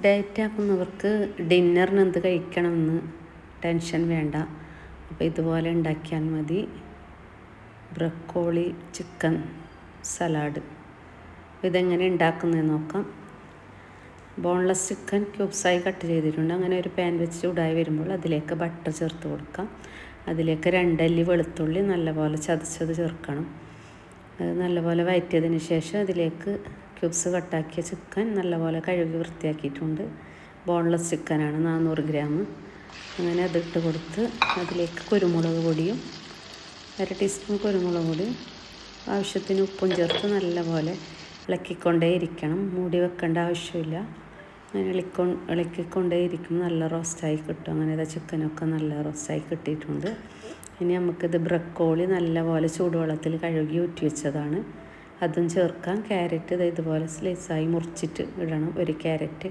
Diet ആക്കുന്നവർക്ക് ഡിന്നറിന് എന്ത് കഴിക്കണമെന്ന് tension വേണ്ട. അപ്പോൾ ഇതുപോലെ ഉണ്ടാക്കിയാൽ മതി. Broccoli chicken salad. ഇതെങ്ങനെ ഉണ്ടാക്കുന്നതെന്ന് നോക്കാം. ബോൺലെസ് ചിക്കൻ ക്യൂബ്സായി കട്ട് ചെയ്തിട്ടുണ്ട്. അങ്ങനെ ഒരു പാൻ വെച്ച് ചൂടായി വരുമ്പോൾ അതിലേക്ക് ബട്ടർ ചേർത്ത് കൊടുക്കാം. അതിലേക്ക് 2 അല്ലി വെളുത്തുള്ളി നല്ലപോലെ ചതച്ചത് ചേർക്കണം. അത് നല്ലപോലെ വഴറ്റിയതിന് ശേഷം അതിലേക്ക് ക്യൂബ്സ് കട്ടാക്കിയ ചിക്കൻ നല്ലപോലെ കഴുകി വൃത്തിയാക്കിയിട്ടുണ്ട്. ബോൺലെസ് ചിക്കനാണ്, 400 ഗ്രാം. അങ്ങനെ അതിട്ട് കൊടുത്ത് അതിലേക്ക് കുരുമുളക് പൊടിയും 1 ടീസ്പൂൺ കുരുമുളക് പൊടിയും ആവശ്യത്തിന് ഉപ്പും ചേർത്ത് നല്ലപോലെ ഇളക്കിക്കൊണ്ടേ ഇരിക്കണം. മൂടി വെക്കേണ്ട ആവശ്യമില്ല. അങ്ങനെ ഇളക്കിക്കൊണ്ടേ ഇരിക്കും. നല്ല റോസ്റ്റായി കിട്ടും. അങ്ങനെ ചിക്കനൊക്കെ നല്ല റോസ്റ്റായി കിട്ടിയിട്ടുണ്ട്. ഇനി നമുക്കിത് ബ്രക്കോളി നല്ലപോലെ ചൂടുവെള്ളത്തിൽ കഴുകി ഊറ്റി വെച്ചതാണ്, അതും ചേർക്കാം. ക്യാരറ്റ് ഇതുപോലെ സ്ലൈസായി മുറിച്ചിട്ട് ഇടണം, 1 ക്യാരറ്റ്.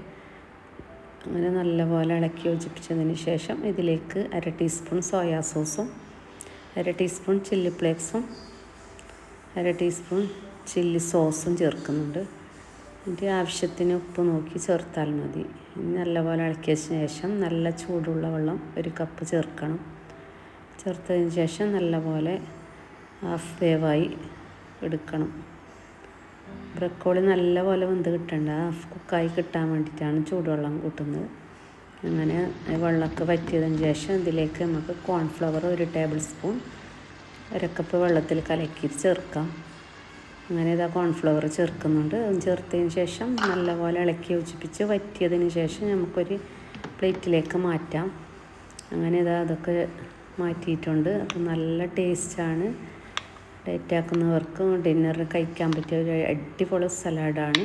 അങ്ങനെ നല്ലപോലെ ഇളക്കി യോജിപ്പിച്ചതിന് ശേഷം ഇതിലേക്ക് 1 ടീസ്പൂൺ സോയാ സോസും 1 ടീസ്പൂൺ ചില്ലി ഫ്ലേക്സും 1 ടീസ്പൂൺ ചില്ലി സോസും ചേർക്കുന്നുണ്ട്. എന്നിട്ട് ആവശ്യത്തിന് ഉപ്പ് നോക്കി ചേർത്താൽ മതി. നല്ലപോലെ ഇളക്കിയ ശേഷം നല്ല ചൂടുള്ള വെള്ളം 1 കപ്പ് ചേർക്കണം. ചേർത്തതിന് ശേഷം നല്ലപോലെ ഹാഫ് വേവായി എടുക്കണം. ബ്രക്കോളി നല്ലപോലെ വെന്ത് കിട്ടണ്ട, ഹാഫ് കുക്കായി കിട്ടാൻ വേണ്ടിയിട്ടാണ് ചൂടുവെള്ളം കൂട്ടുന്നത്. അങ്ങനെ വെള്ളമൊക്കെ വറ്റിയതിന് ശേഷം ഇതിലേക്ക് നമുക്ക് കോൺഫ്ലവർ 1 ടേബിൾ സ്പൂൺ 1 കപ്പ് വെള്ളത്തിൽ കലക്കി ചേർക്കാം. അങ്ങനെ കോൺഫ്ലവർ ചേർക്കുന്നുണ്ട്. ചേർത്തതിന് ശേഷം നല്ലപോലെ ഇളക്കി യോജിപ്പിച്ച് വറ്റിയതിന് ശേഷം നമുക്കൊരു പ്ലേറ്റിലേക്ക് മാറ്റാം. അങ്ങനെ അതൊക്കെ മാറ്റിയിട്ടുണ്ട്. അപ്പോൾ നല്ല ടേസ്റ്റാണ്. ഡയറ്റ് ആക്കുന്നവർക്ക് ഡിന്നറിന് കഴിക്കാൻ പറ്റിയ ഒരു അടിപൊളി സലാഡാണ്.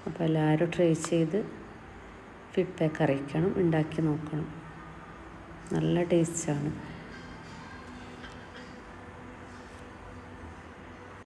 അപ്പോൾ എല്ലാവരും ട്രൈ ചെയ്ത് ഫീഡ്ബാക്ക് അറിയിക്കണം, ഉണ്ടാക്കി നോക്കണം. നല്ല ടേസ്റ്റാണ്.